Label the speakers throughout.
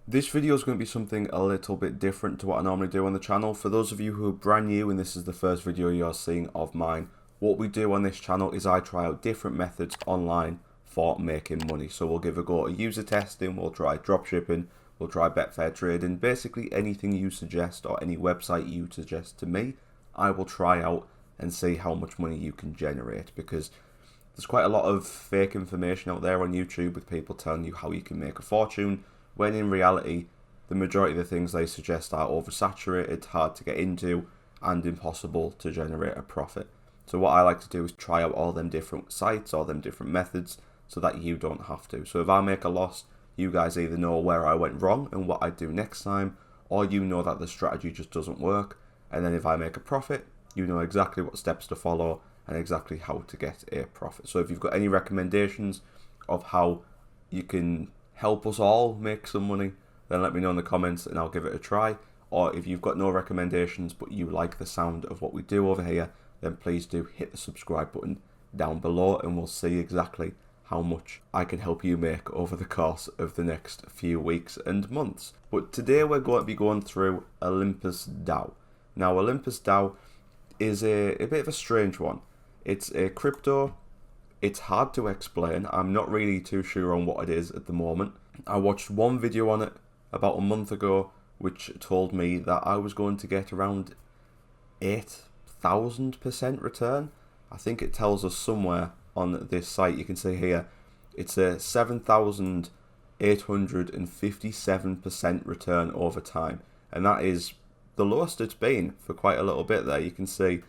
Speaker 1: This video is going to be something a little bit different to what I normally do on the channel. For those of you who are brand new and this is the first video you're seeing of mine, what we do on this channel is I try out different methods online for making money. So we'll give a go at user testing, we'll try dropshipping, we'll try Betfair trading, basically anything you suggest or any website you suggest to me, I will try out and see how much money you can generate, because there's quite a lot of fake information out there on YouTube with people telling you how you can make a fortune, when in reality, the majority of the things they suggest are oversaturated, hard to get into, and impossible to generate a profit. So what I like to do is try out all them different sites, all them different methods, so that you don't have to. So if I make a loss, you guys either know where I went wrong and what I do next time, or you know that the strategy just doesn't work. And then if I make a profit, you know exactly what steps to follow and exactly how to get a profit. So if you've got any recommendations of how you can help us all make some money, then let me know in the comments and I'll give it a try. Or if you've got no recommendations but you like the sound of what we do over here, then please do hit the subscribe button down below and we'll see exactly how much I can help you make over the course of the next few weeks and months. But today we're going to be going through Olympus DAO. Now Olympus DAO is a bit of a strange one. It's a crypto. It's hard to explain. I'm not really too sure on what it is at the moment. I watched one video on it about a month ago which told me that I was going to get around 8,000% return. I think it tells us somewhere on this site, you can see here, it's a 7,857% return over time. And that is the lowest it's been for quite a little bit there. You can see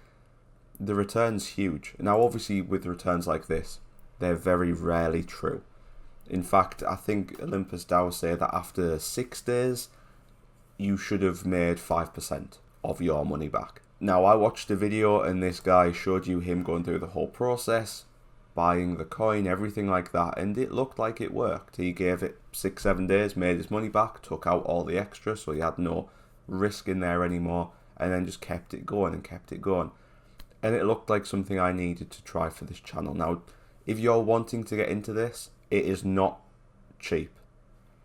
Speaker 1: the return's huge. Now obviously with returns like this, they're very rarely true. In fact, I think Olympus DAO say that after 6 days, you should have made 5% of your money back. Now I watched a video and this guy showed you him going through the whole process, buying the coin, everything like that, and it looked like it worked. He gave it 6-7 days, made his money back, took out all the extra, so he had no risk in there anymore, and then just kept it going and kept it going. And it looked like something I needed to try for this channel. Now, if you're wanting to get into this, it is not cheap.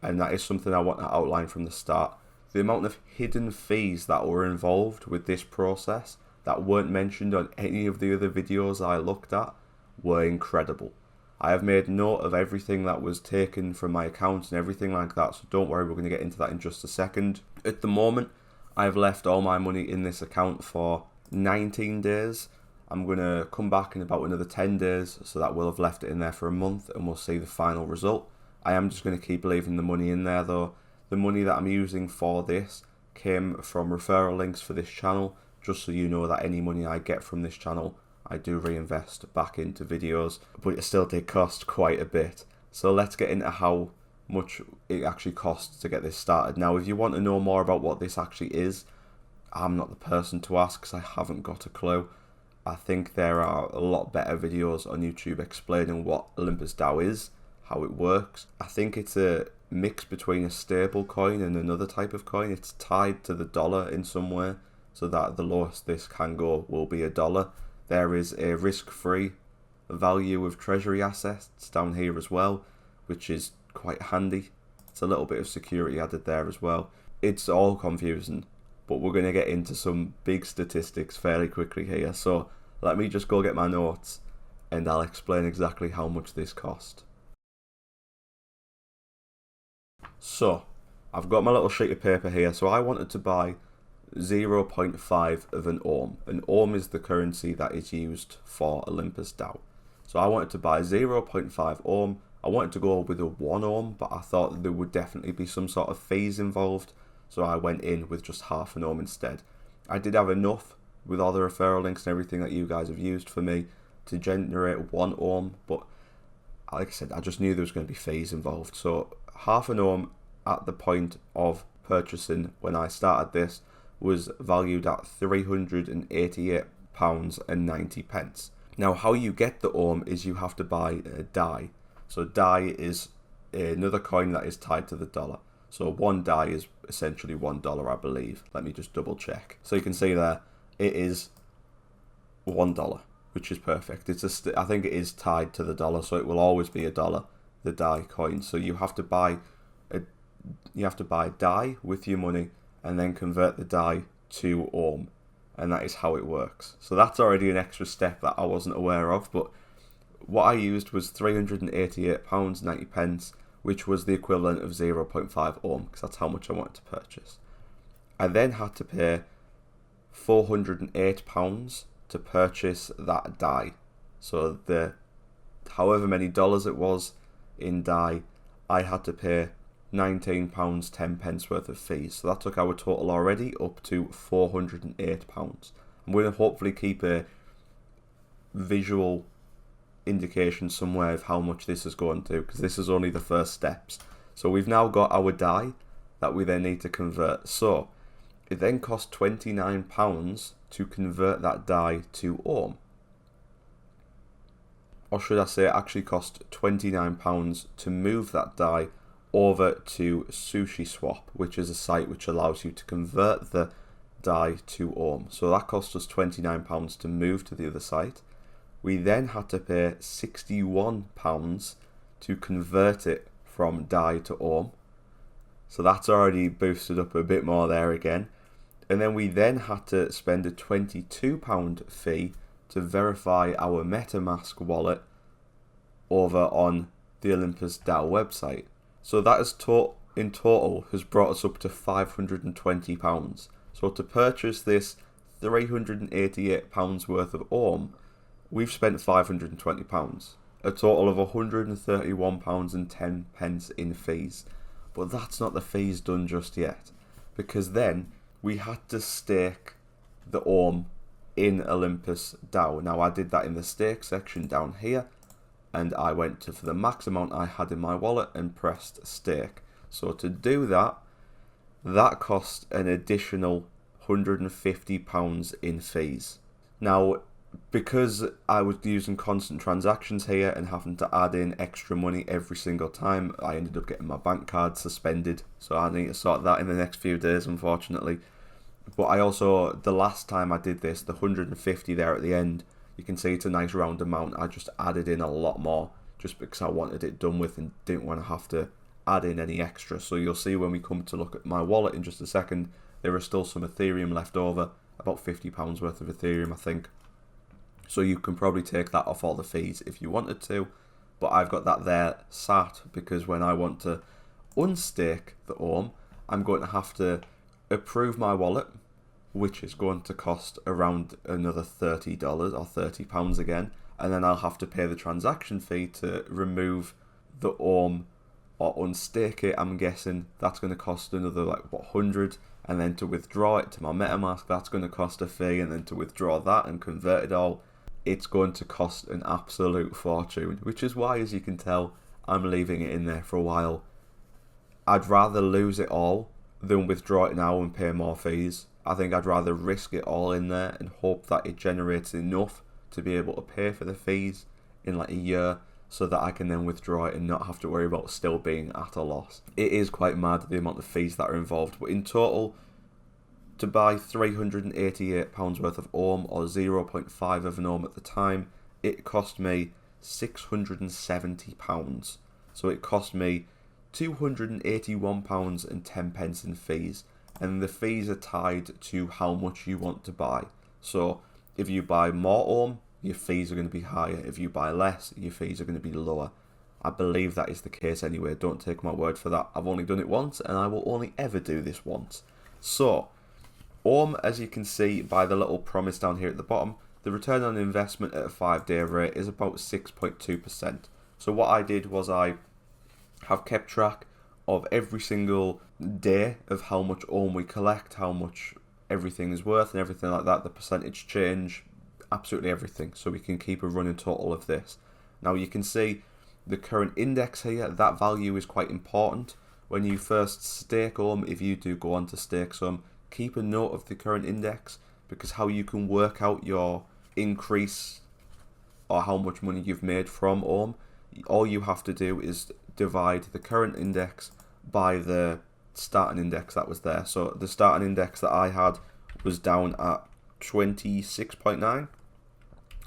Speaker 1: And that is something I want to outline from the start. The amount of hidden fees that were involved with this process that weren't mentioned on any of the other videos I looked at were incredible. I have made note of everything that was taken from my account and everything like that, so don't worry, we're going to get into that in just a second. At the moment, I've left all my money in this account for 19 days. I'm going to come back in about another 10 days, so that we'll have left it in there for a month and we'll see the final result. I am just going to keep leaving the money in there though. The money that I'm using for this came from referral links for this channel, just so you know that any money I get from this channel, I do reinvest back into videos, but it still did cost quite a bit. So let's get into how much it actually costs to get this started. Now, if you want to know more about what this actually is, I'm not the person to ask because I haven't got a clue. I think there are a lot better videos on YouTube explaining what Olympus DAO is, how it works. I think it's a mix between a stable coin and another type of coin. It's tied to the dollar in some way, so that the lowest this can go will be $1. There is a risk-free value of treasury assets down here as well, which is quite handy. It's a little bit of security added there as well. It's all confusing, but we're going to get into some big statistics fairly quickly here. So let me just go get my notes and I'll explain exactly how much this cost. So I've got my little sheet of paper here. So I wanted to buy 0.5 of an ohm. An ohm is the currency that is used for Olympus DAO. So I wanted to buy 0.5 ohm. I wanted to go with a 1 ohm, but I thought there would definitely be some sort of fees involved, so I went in with just half an ohm instead. I did have enough with all the referral links and everything that you guys have used for me to generate 1 ohm, but like I said, I just knew there was going to be fees involved. So half an ohm at the point of purchasing when I started this was valued at £388.90. Now how you get the ohm is you have to buy a DAI. So DAI is another coin that is tied to the dollar. So 1 DAI is essentially $1, I believe. Let me just double check. So you can see there, it is $1, which is perfect. It's I think it is tied to the dollar, so it will always be $1, the DAI coin. So you have to buy a you have to buy DAI with your money and then convert the DAI to Ohm, and that is how it works. So that's already an extra step that I wasn't aware of, but what I used was £388.90, which was the equivalent of 0.5 Ohm, because that's how much I wanted to purchase. I then had to pay £408 to purchase that DAI. So the however many dollars it was in DAI, I had to pay £19.10 worth of fees. So that took our total already up to £408. I'm going to hopefully keep a visual indication somewhere of how much this is going to, because this is only the first steps. So we've now got our DAI that we then need to convert. So it then costs £29 to convert that DAI to Ohm. Or should I say it actually cost £29 to move that DAI over to SushiSwap, which is a site which allows you to convert the DAI to Ohm. So that cost us £29 to move to the other site. We then had to pay £61 to convert it from DAI to Ohm. So that's already boosted up a bit more there again. And then we then had to spend a £22 fee to verify our MetaMask wallet over on the Olympus DAO website. So that is in total has brought us up to £520. So to purchase this £388 worth of Ohm, we've spent £520. A total of £131.10 in fees. But that's not the fees done just yet, because then we had to stake the Ohm in Olympus DAO. Now I did that in the stake section down here, and I went for the max amount I had in my wallet and pressed stake. So to do that, that cost an additional £150 in fees. Now, because I was using constant transactions here and having to add in extra money every single time, I ended up getting my bank card suspended. So I need to sort that in the next few days, unfortunately. But I also, the last time I did this, the 150 there at the end, you can see it's a nice round amount. I just added in a lot more just because I wanted it done with and didn't want to have to add in any extra. So you'll see when we come to look at my wallet in just a second, there is still some Ethereum left over, about £50 worth of Ethereum I think. So you can probably take that off all the fees if you wanted to, but I've got that there sat because when I want to unstake the Ohm, I'm going to have to approve my wallet, which is going to cost around another $30 or £30 again, and then I'll have to pay the transaction fee to remove the Ohm or unstake it. I'm guessing that's going to cost another like 100, and then to withdraw it to my MetaMask, that's going to cost a fee, and then to withdraw that and convert it all, it's going to cost an absolute fortune, which is why, as you can tell, I'm leaving it in there for a while. I'd rather lose it all than withdraw it now and pay more fees. I think I'd rather risk it all in there and hope that it generates enough to be able to pay for the fees in like a year so that I can then withdraw it and not have to worry about still being at a loss. It is quite mad the amount of fees that are involved, but in total, to buy £388 worth of Ohm, or 0.5 of an Ohm at the time, it cost me £670. So it cost me £281.10 in fees, and the fees are tied to how much you want to buy. So if you buy more Ohm, your fees are going to be higher. If you buy less, your fees are going to be lower. I believe that is the case anyway. Don't take my word for that. I've only done it once, and I will only ever do this once. So Ohm, as you can see by the little promise down here at the bottom, the return on investment at a 5-day rate is about 6.2%. So what I did was I have kept track of every single day of how much Ohm we collect, how much everything is worth and everything like that, the percentage change, absolutely everything, so we can keep a running total of this. Now you can see the current index here, that value is quite important. When you first stake Ohm, if you do go on to stake some, keep a note of the current index, because how you can work out your increase or how much money you've made from Ohm, all you have to do is divide the current index by the starting index that was there. So the starting index that I had was down at 26.9.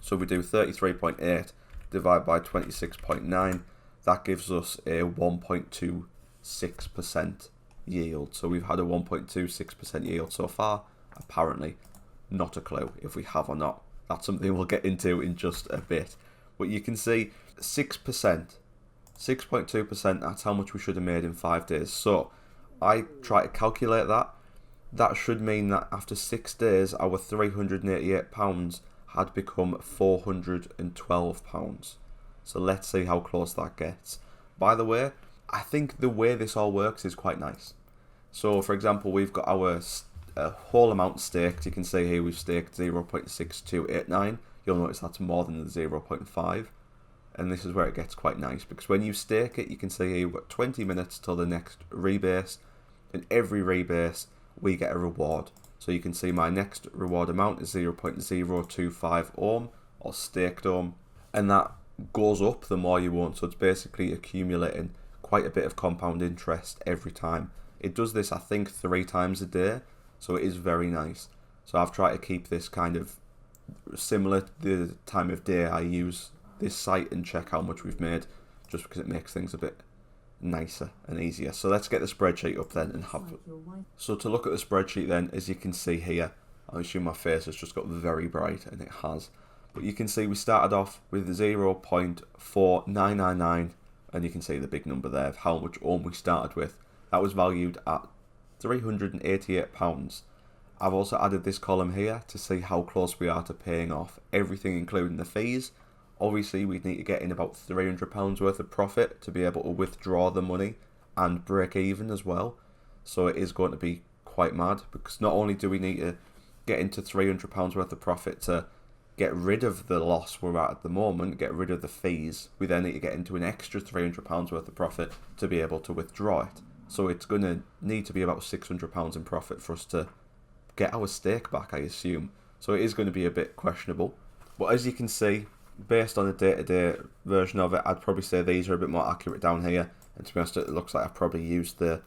Speaker 1: So we do 33.8 divided by 26.9. That gives us a 1.26 1.26% yield. So we've had a 1.26% yield so far. Apparently, not a clue if we have or not. That's something we'll get into in just a bit. But you can see 6%, 6.2%, that's how much we should have made in 5 days. So I try to calculate that. That should mean that after 6 days, our £388 had become £412. So let's see how close that gets. By the way, I think the way this all works is quite nice. So for example, we've got our whole amount staked. You can see here we've staked 0.6289. You'll notice that's more than the 0.5. And this is where it gets quite nice, because when you stake it, you can see here you've got 20 minutes till the next rebase, and every rebase we get a reward. So you can see my next reward amount is 0.025 ohm, or staked ohm, and that goes up the more you own. So it's basically accumulating quite a bit of compound interest every time. It does this, I think, 3 times a day, so it is very nice. So I've tried to keep this kind of similar to the time of day I use this site and check how much we've made, just because it makes things a bit nicer and easier. So let's get the spreadsheet up then and have it. So to look at the spreadsheet then, as you can see here, I assume my face has just got very bright, and it has, but you can see we started off with 0.4999, and you can see the big number there of how much ohm we started with. That was valued at £388. I've also added this column here to see how close we are to paying off everything, including the fees. Obviously, we'd need to get in about £300 worth of profit to be able to withdraw the money and break even as well. So it is going to be quite mad, because not only do we need to get into £300 worth of profit to get rid of the loss we're at the moment, get rid of the fees, we then need to get into an extra £300 worth of profit to be able to withdraw it. So it's going to need to be about £600 in profit for us to get our stake back, I assume. So it is going to be a bit questionable. But as you can see, based on the day-to-day version of it, I'd probably say these are a bit more accurate down here. And to be honest, it looks like I've probably used the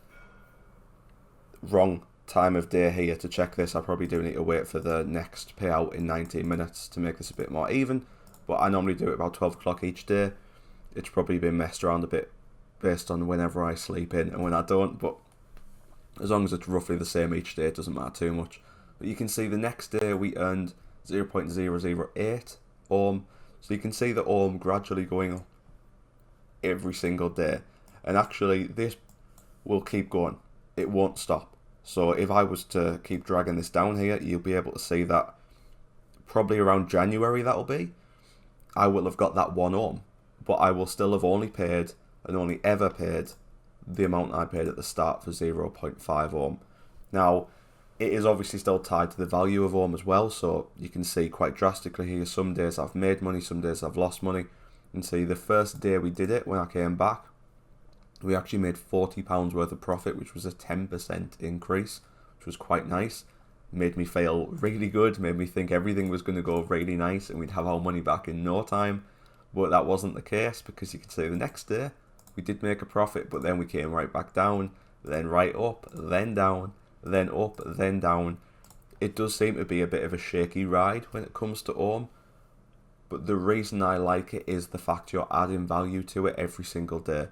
Speaker 1: wrong time of day here to check this. I probably do need to wait for the next payout in 19 minutes to make this a bit more even. But I normally do it about 12 o'clock each day. It's probably been messed around a bit based on whenever I sleep in and when I don't. But as long as it's roughly the same each day, it doesn't matter too much. But you can see the next day we earned 0.008 ohm. So you can see the ohm gradually going up every single day. And actually, this will keep going. It won't stop. So if I was to keep dragging this down here, you'll be able to see that probably around January that'll be, I will have got that 1 ohm. But I will still have only paid and only ever paid the amount I paid at the start for 0.5 ohm. Now, it is obviously still tied to the value of ohm as well, so you can see quite drastically here, some days I've made money, some days I've lost money. And see, the first day we did it, when I came back, we actually made £40 worth of profit, which was a 10% increase, which was quite nice. Made me feel really good, made me think everything was going to go really nice and we'd have our money back in no time. But that wasn't the case, because you can see the next day, we did make a profit, but then we came right back down, then right up, then down, then up, then down. It does seem to be a bit of a shaky ride when it comes to ohm, but the reason I like it is the fact you're adding value to it every single day.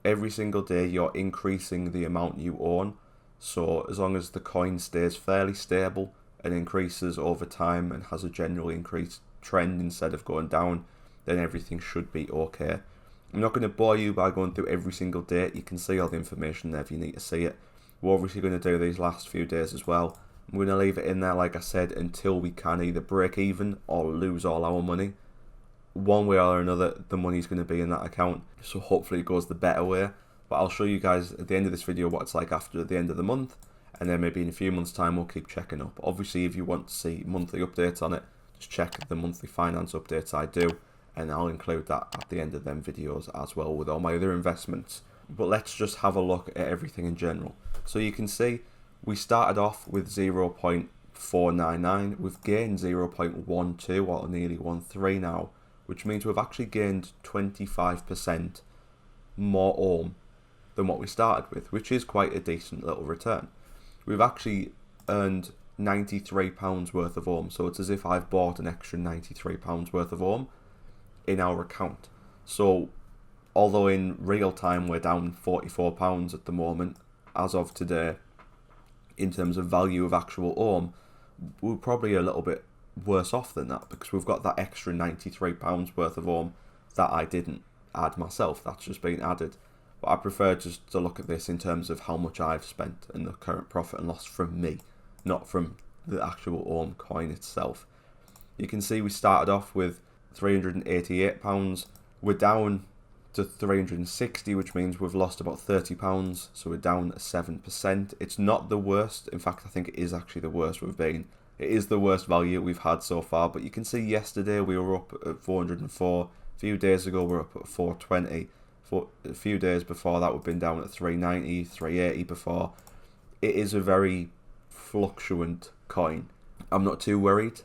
Speaker 1: Every single day you're increasing the amount you own, so as long as the coin stays fairly stable and increases over time and has a generally increased trend instead of going down, then everything should be okay. I'm not going to bore you by going through every single date. You can see all the information there if you need to see it. We're obviously going to do these last few days as well. I'm going to leave it in there, like I said, until we can either break even or lose all our money. One way or another, the money's going to be in that account, so hopefully it goes the better way. But I'll show you guys at the end of this video what it's like after the end of the month, and then maybe in a few months' time we'll keep checking up. Obviously, if you want to see monthly updates on it, just check the monthly finance updates I do, and I'll include that at the end of them videos as well with all my other investments. But let's just have a look at everything in general. So you can see we started off with 0.499, we've gained 0.12 or nearly 13 now, which means we've actually gained 25% more ohm than what we started with, which is quite a decent little return. We've actually earned £93 worth of ohm, so it's as if I've bought an extra £93 worth of ohm in our account. So although in real time we're down £44 at the moment, as of today, in terms of value of actual Ohm, we're probably a little bit worse off than that, because we've got that extra £93 worth of Ohm that I didn't add myself. That's just been added. But I prefer just to look at this in terms of how much I've spent and the current profit and loss from me, not from the actual Ohm coin itself. You can see we started off with £388. We're down to 360, which means we've lost about £30, so we're down 7%. It's not the worst. In fact, I think it is actually the worst we've been. It is the worst value we've had so far, but you can see yesterday we were up at 404. A few days ago we were up at 420. For a few days before that we've been down at 390, 380 before. It is a very fluctuant coin. I'm not too worried.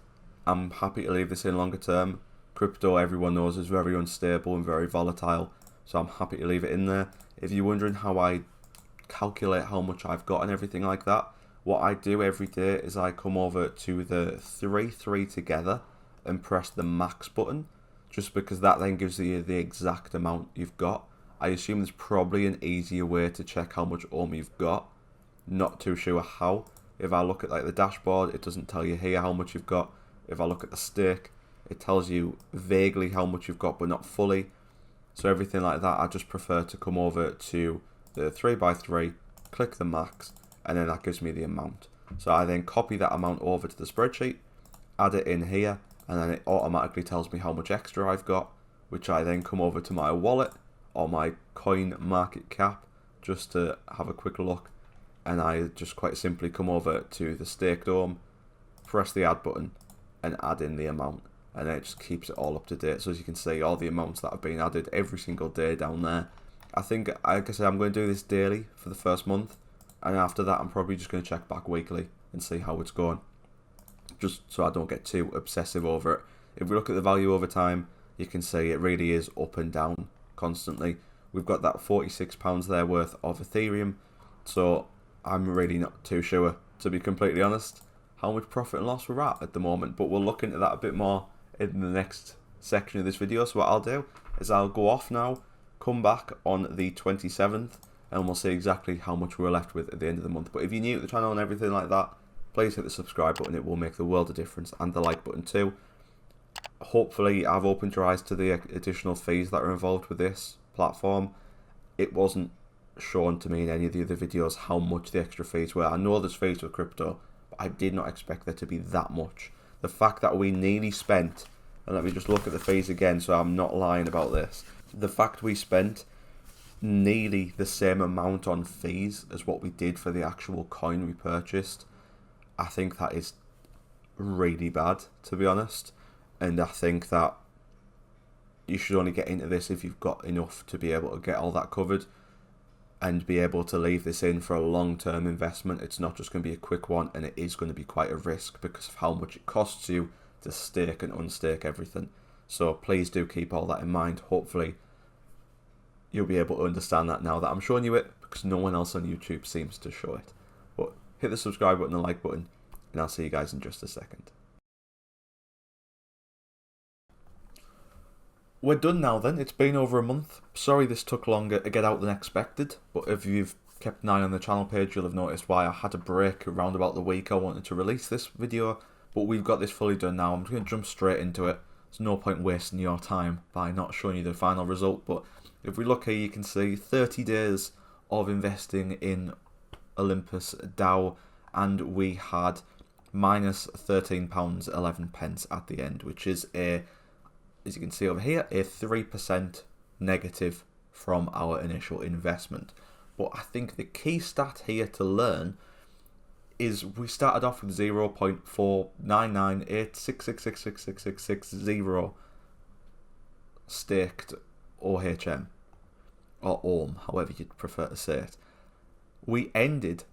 Speaker 1: I'm happy to leave this in longer term. Crypto, everyone knows, is very unstable and very volatile, so I'm happy to leave it in there. If you're wondering how I calculate how much I've got and everything like that, what I do every day is I come over to the 3 together and press the max button, just because that then gives you the exact amount you've got. I assume there's probably an easier way to check how much Ohm you've got. Not too sure how. If I look at like the dashboard, it doesn't tell you here how much you've got. If I look at the stake, it tells you vaguely how much you've got, but not fully. So everything like that, I just prefer to come over to the 3x3, click the max, and then that gives me the amount. So I then copy that amount over to the spreadsheet, add it in here, and then it automatically tells me how much extra I've got, which I then come over to my wallet or my coin market cap just to have a quick look, and I just quite simply come over to the staked Ohm, press the add button, and add in the amount, and then it just keeps it all up to date. So as you can see, all the amounts that have been added every single day down there. I think, like I said, I'm going to do this daily for the first month, and after that I'm probably just going to check back weekly and see how it's going, just so I don't get too obsessive over it. If we look at the value over time, you can see it really is up and down constantly. We've got that £46 there worth of Ethereum, so I'm really not too sure, to be completely honest, how much profit and loss we're at the moment, but we'll look into that a bit more in the next section of this video. So what I'll do is I'll go off now, come back on the 27th, and we'll see exactly how much we're left with at the end of the month. But if you're new to the channel and everything like that, please hit the subscribe button. It will make the world of difference, and the like button too. Hopefully I've opened your eyes to the additional fees that are involved with this platform. It wasn't shown to me in any of the other videos how much the extra fees were. I know there's fees for crypto, but I did not expect there to be that much. The fact that we nearly spent, and let me just look at the fees again so I'm not lying about this. The fact we spent nearly the same amount on fees as what we did for the actual coin we purchased, I think that is really bad, to be honest. And I think that you should only get into this if you've got enough to be able to get all that covered and be able to leave this in for a long-term investment. It's not just going to be a quick one, and it is going to be quite a risk because of how much it costs you to stake and unstake everything. So please do keep all that in mind. Hopefully you'll be able to understand that now that I'm showing you it, because no one else on YouTube seems to show it. But hit the subscribe button and like button, and I'll see you guys in just a second. We're done now then. It's been over a month. Sorry this took longer to get out than expected, but if you've kept an eye on the channel page, you'll have noticed why I had a break around about the week I wanted to release this video, but we've got this fully done now. I'm just going to jump straight into it. There's no point wasting your time by not showing you the final result, but if we look here, you can see 30 days of investing in Olympus DAO, and we had minus £13.11 at the end, which is a, as you can see over here, a 3% negative from our initial investment. But I think the key stat here to learn is we started off with 0.4998666666660 staked OHM, or Ohm, however you'd prefer to say it. We ended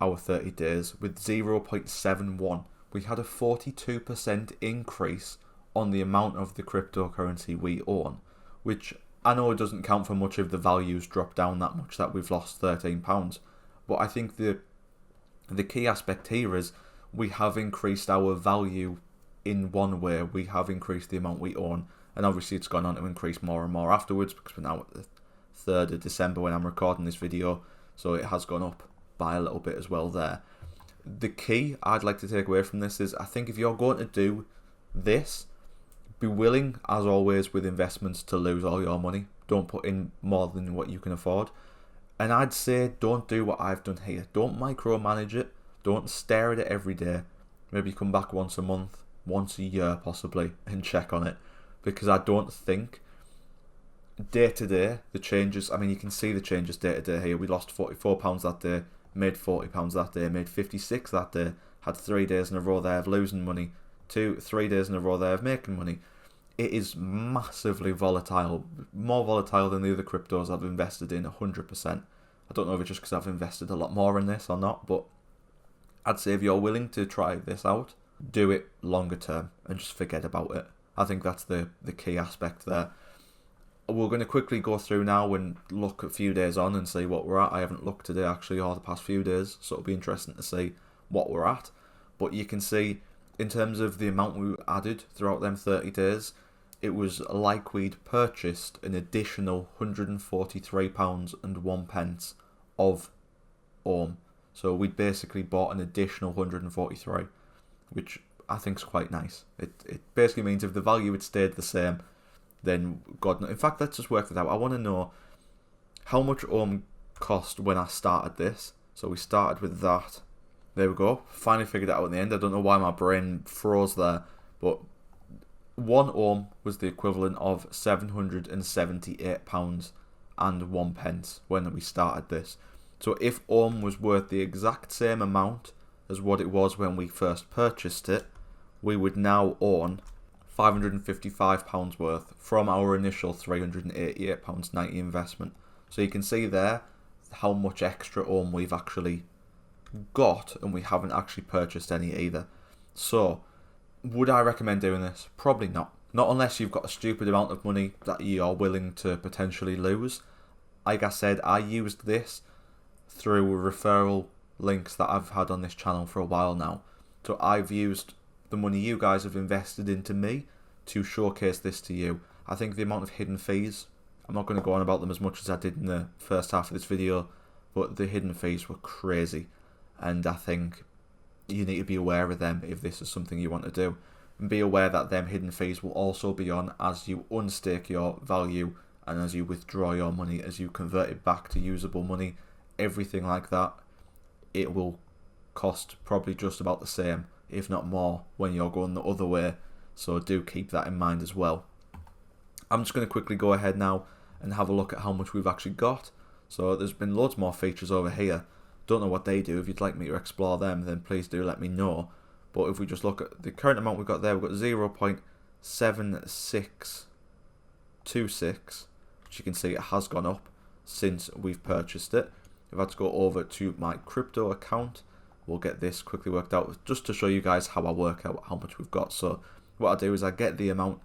Speaker 1: our 30 days with 0.71. We had a 42% increase on the amount of the cryptocurrency we own, which I know it doesn't count for much if the values drop down that much that we've lost £13, but I think the key aspect here is we have increased our value in one way. We have increased the amount we own, And obviously it's gone on to increase more and more afterwards, because we're now at the 3rd of December when I'm recording this video, so it has gone up by a little bit as well there. The key I'd like to take away from this is, I think if you're going to do this, be willing, as always with investments, to lose all your money. Don't put in more than what you can afford. And I'd say don't do what I've done here. Don't micromanage it. Don't stare at it every day. Maybe come back once a month, once a year possibly, and check on it. Because I don't think day to day the changes, I mean, you can see the changes day to day here. We lost £44 that day, made £40 that day, made 56 that day, had 3 days in a row there of losing money, 3 days in a row there of making money. It is massively volatile, more volatile than the other cryptos I've invested in, 100%. I don't know if it's just because I've invested a lot more in this or not, but I'd say if you're willing to try this out, do it longer term and just forget about it. I think that's the key aspect there. We're going to quickly go through now and look a few days on and see what we're at. I haven't looked today actually, or the past few days, so it'll be interesting to see what we're at. But you can see in terms of the amount we added throughout them 30 days, it was like we'd purchased an additional £143.01 of OHM. So we'd basically bought an additional 143, which I think is quite nice. It basically means if the value had stayed the same, then God knows. In fact, let's just work that out. I want to know how much OHM cost when I started this. So we started with that. There we go. Finally figured it out in the end. I don't know why my brain froze there, but 1 OHM was the equivalent of £778.01 when we started this. So if OHM was worth the exact same amount as what it was when we first purchased it, we would now own £555 worth from our initial £388.90 investment. So you can see there how much extra OHM we've actually got, and we haven't actually purchased any either. So would I recommend doing this? Probably not. Not unless you've got a stupid amount of money that you are willing to potentially lose. Like I said, I used this through referral links that I've had on this channel for a while now. So I've used the money you guys have invested into me to showcase this to you. I think the amount of hidden fees, I'm not going to go on about them as much as I did in the first half of this video, but the hidden fees were crazy. And I think you need to be aware of them if this is something you want to do. And be aware that them hidden fees will also be on as you unstake your value and as you withdraw your money, as you convert it back to usable money, everything like that. It will cost probably just about the same, if not more, when you're going the other way. So do keep that in mind as well. I'm just going to quickly go ahead now and have a look at how much we've actually got. So there's been loads more features over here. Don't know what they do. If you'd like me to explore them, then please do let me know. But if we just look at the current amount we've got there, we've got 0.7626, which you can see it has gone up since we've purchased it. If I had to go over to my crypto account, we'll get this quickly worked out just to show you guys how I work out how much we've got. So what I do is I get the amount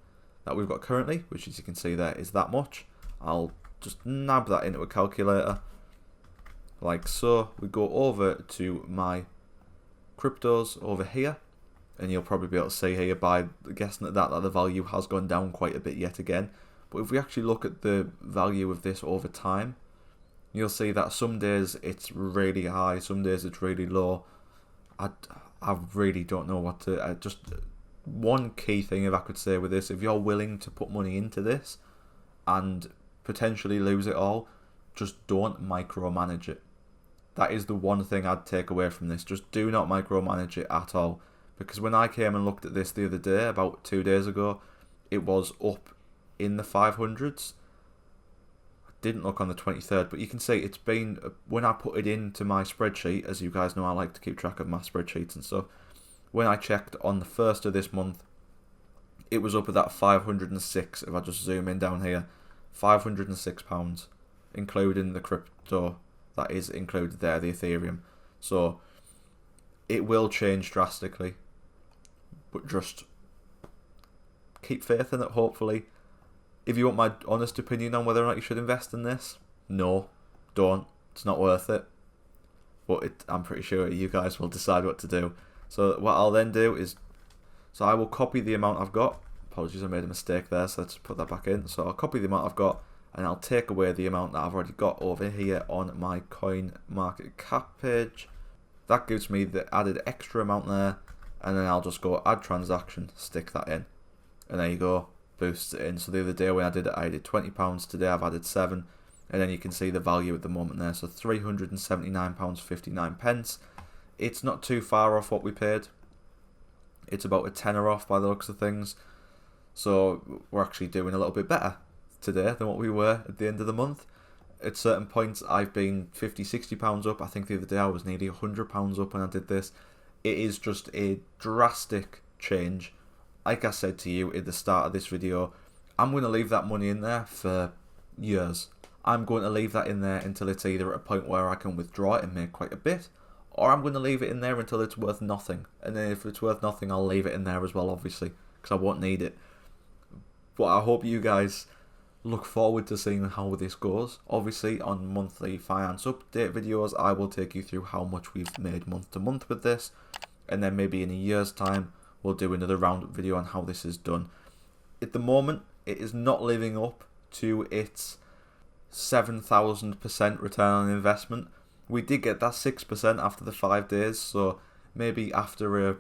Speaker 1: that we've got currently, which as you can see there is that much. I'll just nab that into a calculator like so. We go over to my cryptos over here, and you'll probably be able to see here by guessing at that the value has gone down quite a bit yet again. But if we actually look at the value of this over time, you'll see that some days it's really high, some days it's really low. I really don't know what to... just one key thing, if I could say with this, if you're willing to put money into this and potentially lose it all, just don't micromanage it. That is the one thing I'd take away from this. Just do not micromanage it at all. Because when I came and looked at this the other day, about 2 days ago, it was up in the 500s. I didn't look on the 23rd, but you can see it's been, when I put it into my spreadsheet, as you guys know I like to keep track of my spreadsheets and stuff, when I checked on the 1st of this month, it was up at that 506, if I just zoom in down here, £506, including the crypto that is included there, the Ethereum. So it will change drastically, but just keep faith in it, hopefully. If you want my honest opinion on whether or not you should invest in this, no, don't. It's not worth it. But I'm pretty sure you guys will decide what to do. So what I'll then do is, so I will copy the amount I've got Apologies, I made a mistake there, so let's put that back in. So I'll copy the amount I've got, and I'll take away the amount that I've already got over here on my coin market cap page. That gives me the added extra amount there, and then I'll just go add transaction, stick that in, and there you go, boosts it in. So the other day when I did it, I did £20. Today I've added 7, and then you can see the value at the moment there. So £379.59. It's not too far off what we paid. It's about a tenner off by the looks of things. So we're actually doing a little bit better today than what we were at the end of the month. At certain points I've been £50-60 up. I think the other day I was nearly £100 up when I did this. It is just a drastic change. Like I said to you at the start of this video, I'm going to leave that money in there for years. I'm going to leave that in there until it's either at a point where I can withdraw it and make quite a bit, or I'm going to leave it in there until it's worth nothing. And then if it's worth nothing, I'll leave it in there as well, obviously, because I won't need it. But I hope you guys look forward to seeing how this goes. Obviously, on monthly finance update videos, I will take you through how much we've made month to month with this, and then maybe in a year's time, we'll do another roundup video on how this is done. At the moment, it is not living up to its 7,000% return on investment. We did get that 6% after the 5 days, so maybe after a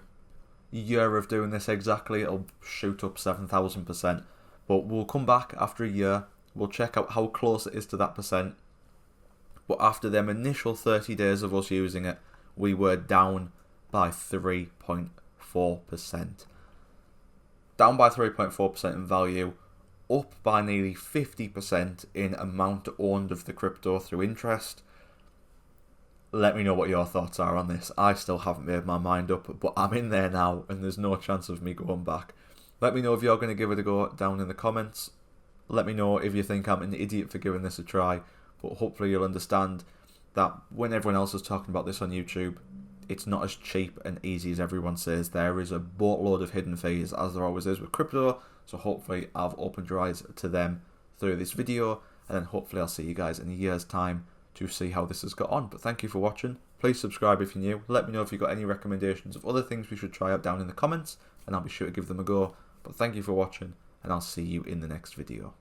Speaker 1: year of doing this exactly, it'll shoot up 7,000%. But we'll come back after a year, we'll check out how close it is to that percent. But after them initial 30 days of us using it, we were down by 3.4%. Down by 3.4% in value, up by nearly 50% in amount owned of the crypto through interest. Let me know what your thoughts are on this. I still haven't made my mind up, but I'm in there now and there's no chance of me going back. Let me know if you're going to give it a go down in the comments. Let me know if you think I'm an idiot for giving this a try, but hopefully you'll understand that when everyone else is talking about this on YouTube, it's not as cheap and easy as everyone says. There is a boatload of hidden fees, as there always is with crypto, so hopefully I've opened your eyes to them through this video, and then hopefully I'll see you guys in a year's time to see how this has got on. But thank you for watching. Please subscribe if you're new. Let me know if you've got any recommendations of other things we should try out down in the comments, and I'll be sure to give them a go. But thank you for watching, and I'll see you in the next video.